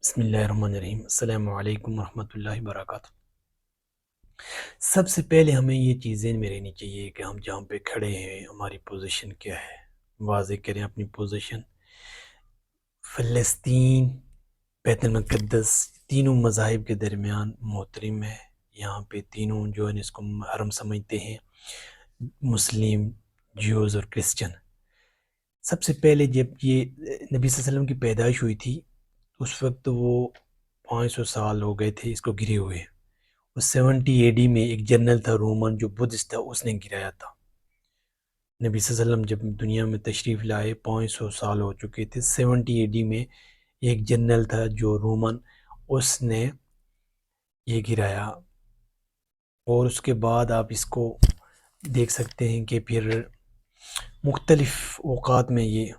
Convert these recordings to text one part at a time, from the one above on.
بسم اللہ الرحمن الرحیم۔ السلام علیکم ورحمۃ اللہ وبرکاتہ۔ سب سے پہلے ہمیں یہ چیزیں میں رہنی چاہیے کہ ہم جہاں پہ کھڑے ہیں ہماری پوزیشن کیا ہے، واضح کریں اپنی پوزیشن۔ فلسطین، بیت المقدس، تینوں مذاہب کے درمیان محترم ہے۔ یہاں پہ تینوں جو ہے اس کو حرم سمجھتے ہیں، مسلم، جیوز اور کرسچن۔ سب سے پہلے جب یہ نبی صلی اللہ علیہ وسلم کی پیدائش ہوئی تھی اس وقت وہ 500 سال ہو گئے تھے اس کو گرے ہوئے۔ 70 اے ڈی میں ایک جنرل تھا رومن جو بدھسٹ تھا، اس نے گرایا تھا۔ نبی صلی اللہ علیہ وسلم جب دنیا میں تشریف لائے 500 سال ہو چکے تھے۔ 70 اے ڈی میں ایک جنرل تھا جو رومن، اس نے یہ گرایا۔ اور اس کے بعد آپ اس کو دیکھ سکتے ہیں کہ پھر مختلف اوقات میں یہ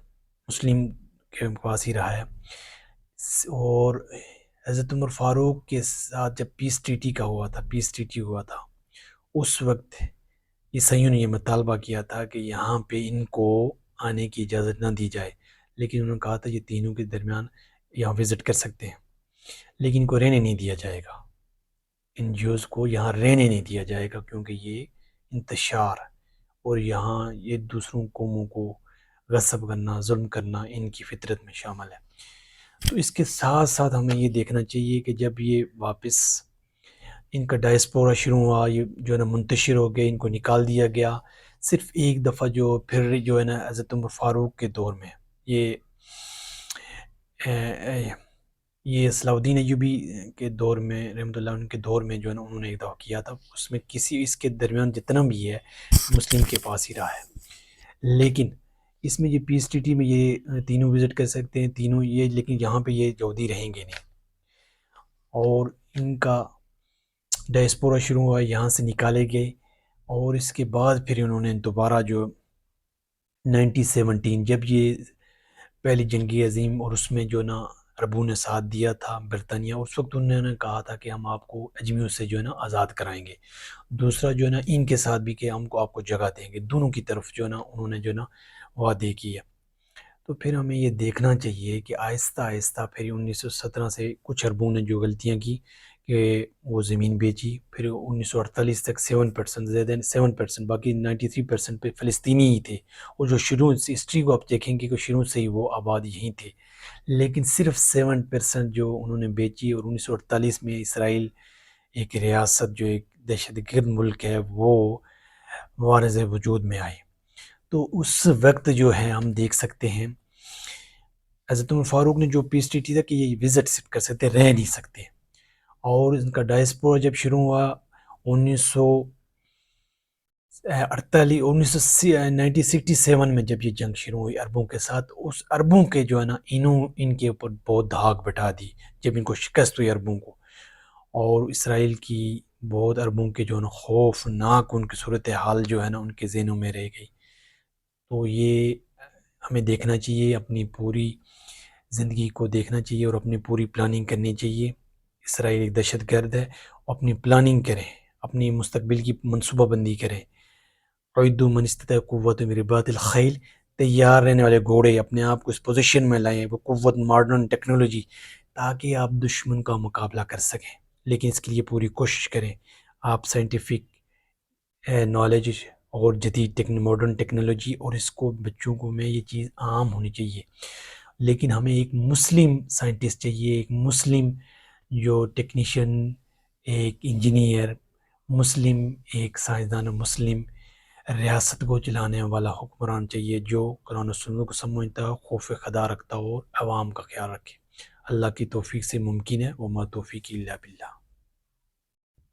مسلم کے پاس ہی رہا ہے۔ اور حضرت عمر فاروق کے ساتھ جب پیس ٹریٹی ہوا تھا اس وقت عیسائیوں نے یہ مطالبہ کیا تھا کہ یہاں پہ ان کو آنے کی اجازت نہ دی جائے، لیکن انہوں نے کہا تھا یہ تینوں کے درمیان یہاں وزٹ کر سکتے ہیں، لیکن ان کو رہنے نہیں دیا جائے گا، ان جیوز کو یہاں رہنے نہیں دیا جائے گا، کیونکہ یہ انتشار اور یہاں یہ دوسروں قوموں کو غصب کرنا، ظلم کرنا ان کی فطرت میں شامل ہے۔ تو اس کے ساتھ ساتھ ہمیں یہ دیکھنا چاہیے کہ جب یہ واپس ان کا ڈائسپورا شروع ہوا، یہ جو ہے نا منتشر ہو گئے، ان کو نکال دیا گیا۔ صرف ایک دفعہ پھر جو ہے نا حضرت عمر فاروق کے دور میں یہ صلاح الدین ایوبی کے دور میں رحمۃ اللہ عنہ کے دور میں جو ہے نا انہوں نے ایک دفعہ کیا تھا، اس میں اس کے درمیان جتنا بھی ہے مسلم کے پاس ہی رہا ہے۔ لیکن اس میں یہ پیس ٹریٹی میں یہ تینوں وزٹ کر سکتے ہیں تینوں یہ، لیکن یہاں پہ یہ یہودی رہیں گے نہیں، اور ان کا ڈائسپورا شروع ہوا، یہاں سے نکالے گئے۔ اور اس کے بعد پھر انہوں نے دوبارہ جو 1917 جب یہ پہلی جنگ عظیم اور اس میں جو نا عربوں نے ساتھ دیا تھا برطانیہ، اس وقت انہوں نے کہا تھا کہ ہم آپ کو اجمیوں سے جو ہے نا آزاد کرائیں گے، دوسرا جو ہے نا ان کے ساتھ بھی کہ ہم کو آپ کو جگہ دیں گے، دونوں کی طرف جو ہے نا انہوں نے جو ہے نا وعدے کیے۔ تو پھر ہمیں یہ دیکھنا چاہیے کہ آہستہ آہستہ پھر 1917 سے کچھ عربوں نے جو غلطیاں کی کہ وہ زمین بیچی، پھر 1948 تک 7% زیادہ 7%، باقی 93% پہ فلسطینی ہی تھے، اور جو شروع سے ہسٹری کو آپ دیکھیں گے کہ شروع سے ہی وہ آباد یہیں تھے، لیکن صرف 7% جو انہوں نے بیچی، اور 1948 میں اسرائیل ایک ریاست جو ایک دہشت گرد ملک ہے وہ وارث وجود میں آئی۔ تو اس وقت جو ہے ہم دیکھ سکتے ہیں حضرت عمر فاروق نے جو پیس ٹریٹی تھا کہ یہ وزٹ صرف کر سکتے، رہ نہیں سکتے، اور ان کا ڈائسپورا جب شروع ہوا 1967 میں جب یہ جنگ شروع ہوئی عربوں کے ساتھ، اس عربوں کے جو ہے نا ان کے اوپر بہت دھاک بٹھا دی جب ان کو شکست ہوئی عربوں کو، اور اسرائیل کی بہت عربوں کے جو ہے نا خوفناک ان کی صورتحال جو ہے نا ان کے ذہنوں میں رہ گئی۔ تو یہ ہمیں دیکھنا چاہیے، اپنی پوری زندگی کو دیکھنا چاہیے اور اپنی پوری پلاننگ کرنی چاہیے۔ اسرائیل ایک دہشت گرد ہے، اپنی پلاننگ کریں، اپنی مستقبل کی منصوبہ بندی کریں۔ اعدوا من استطاع قوت من رباط الخیل، تیار رہنے والے گھوڑے اپنے آپ کو اس پوزیشن میں لائیں، وہ قوت، ماڈرن ٹیکنالوجی، تاکہ آپ دشمن کا مقابلہ کر سکیں، لیکن اس کے لیے پوری کوشش کریں۔ آپ سائنٹیفک نالج اور جدید ماڈرن ٹیکنالوجی، اور اس کو بچوں کو میں یہ چیز عام ہونی چاہیے، لیکن ہمیں ایک مسلم سائنٹسٹ چاہیے، ایک مسلم جو ٹیکنیشین، ایک انجینئر، مسلم ایک سائنسدان، مسلم ریاست کو چلانے والا حکمران چاہیے جو قرآن و سنت کو سمجھتا ہو، خوف خدا رکھتا ہو اور عوام کا خیال رکھے۔ اللہ کی توفیق سے ممکن ہے، وما توفیق الا باللہ۔